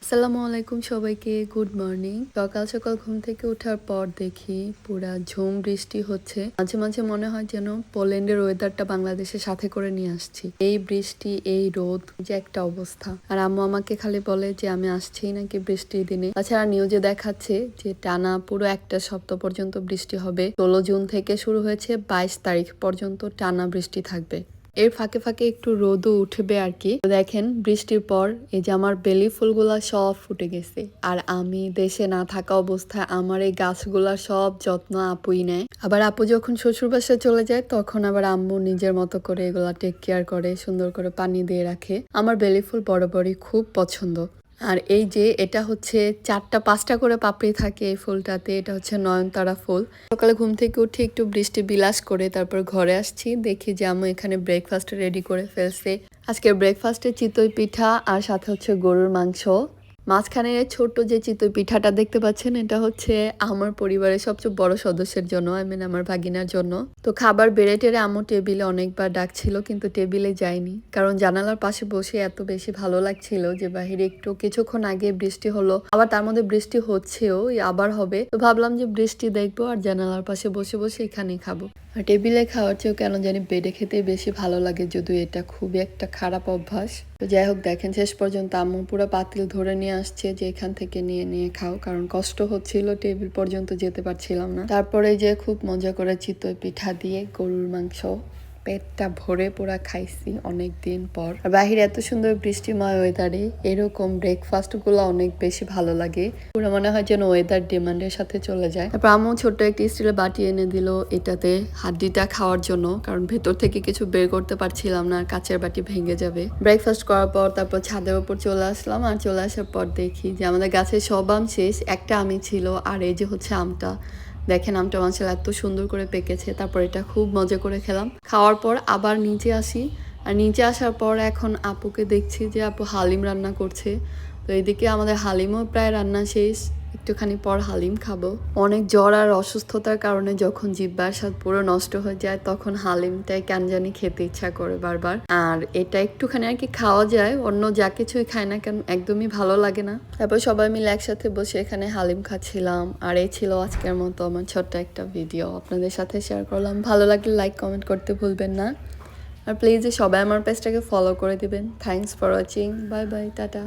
আসসালামু আলাইকুম সবাইকে, গুড মর্নিং। সকাল সকাল ঘুম থেকে ওঠার পর দেখি পুরা ঝুম বৃষ্টি হচ্ছে। মাঝে মাঝে মনে হয় যেন পোল্যান্ডের ওয়েদারটা বাংলাদেশের সাথে করে নিয়ে আসছি। এই বৃষ্টি, এই রোদ, যে একটা অবস্থা। আর আম্মু আমাকে খালি বলে যে আমি আসছি নাকি বৃষ্টির দিনে। তাছাড়া নিউজে দেখাচ্ছে যে টানা পুরো একটা সপ্তাহ পর্যন্ত বৃষ্টি হবে। 16 জুন থেকে শুরু হয়েছে, 22 তারিখ পর্যন্ত টানা বৃষ্টি থাকবে। এর ফাঁকে ফাঁকে একটু রোদও উঠবে আর কি। দেখেন বৃষ্টির পর এই যে আমার বেলি ফুলগুলা সব ফুটে গেছে। আর আমি দেশে না থাকা অবস্থায় আমার এই গাছগুলা সব যত্ন আপুই নেয়। আবার আপু যখন শ্বশুর বাসায় চলে যায় তখন আবার আম্মু নিজের মতো করে এগুলা টেক কেয়ার করে, সুন্দর করে পানি দিয়ে রাখে। আমার বেলি ফুল বরাবরই খুব পছন্দ। আর এই যে এটা হচ্ছে 4টা-5টা করে পাপড়ি থাকে এই ফুলটাতে। এটা হচ্ছে নয়নতারা ফুল। সকালে ঘুম থেকে উঠে একটু বৃষ্টি বিলাস করে তারপর ঘরে আসছি, দেখি যে আম্মু এখানে ব্রেকফাস্ট রেডি করে ফেলছে। আজকের ব্রেকফাস্টে চিতই পিঠা আর সাথে হচ্ছে গরুর মাংস। মাঝখানে ছোট্ট যে চিতই পিঠাটা দেখতে পাচ্ছেন, এটা হচ্ছে আমার পরিবারের সবচেয়ে বড় সদস্যের জন্য, আমার ভাগিনার জন্য। তো খাবার বেড়ে টেরে আম্মু টেবিলে অনেকবার ডাকছিল, কিন্তু টেবিলে যায়নি, কারণ জানালার পাশে বসে এত বেশি ভালো লাগছিল যে বাহিরে একটু কিছুক্ষণ আগে বৃষ্টি হলো, আবার তার মধ্যে বৃষ্টি হচ্ছেও, আবার হবে। তো ভাবলাম যে বৃষ্টি দেখবো আর জানালার পাশে বসে বসে এখানেই খাবো। আর টেবিলে খাওয়ার চেয়েও কেন জানি বেডে খেতে বেশি ভালো লাগে, যদিও এটা খুবই একটা খারাপ অভ্যাস। তো যাই হোক, দেখেন শেষ পর্যন্ত আম্মু পুরো পাতিল ধরে নিয়ে আসছে যে এখান থেকে নিয়ে নিয়ে খাও, কারণ কষ্ট হচ্ছিল, টেবিল পর্যন্ত যেতে পারছিলাম না। তারপরে যে খুব মজা করে চিতই পিঠা দিয়ে গরুর মাংস পেটটা ভরে পুরা খাইছি অনেক দিন পর। আর বাহিরে এত সুন্দর বৃষ্টিময় ওয়েদারে এরকম ব্রেকফাস্ট গুলো অনেক বেশি ভালো লাগে। পুরো মনে হয় যেন ওয়েদার ডিমান্ডের সাথে চলে যায়। তারপর আম্মু ছোট্ট একটি স্টিলের বাটি এনে দিল এটাতে হাড্ডিটা খাওয়ার জন্য, কারণ ভেতর থেকে কিছু বের করতে পারছিলাম না, কাচের বাটি ভেঙে যাবে। ব্রেকফাস্ট করার পর তারপর ছাদের উপর চলে আসলাম। আর চলে আসার পর দেখি যে আমাদের গাছের সব আম শেষ, একটা আমই ছিল। আর এই যে হচ্ছে আমটা, দেখেন আমটা মাশাআল্লাহ এত সুন্দর করে পেকেছে। তারপর এটা খুব মজা করে খেলাম। খাওয়ার পর আবার নিচে আসি, আর নিচে আসার পর এখন আপুকে দেখছি যে আপু হালিম রান্না করছে। তো এইদিকে আমাদের হালিমও প্রায় রান্না শেষ, একটুখানি পর হালিম খাবো। অনেক জ্বর আর অসুস্থতার কারণে যখন জিহ্বার স্বাদ পুরো নষ্ট হয়ে যায় তখন হালিমটাই কেন জানি খেতে ইচ্ছা করে বারবার। আর এটা একটুখানি আর কি খাওয়া যায়, অন্য যা কিছুই খায় না কেন একদমই ভালো লাগে না। তারপর সবাই মিলে একসাথে বসে এখানে হালিম খাচ্ছিলাম। আর এই ছিল আজকের মতো আমার ছোট্ট একটা ভিডিও, আপনাদের সাথে শেয়ার করলাম। ভালো লাগলে লাইক কমেন্ট করতে ভুলবেন না। আর প্লিজ সবাই আমার পেজটাকে ফলো করে দিবেন। Thanks for watching, bye bye, tata.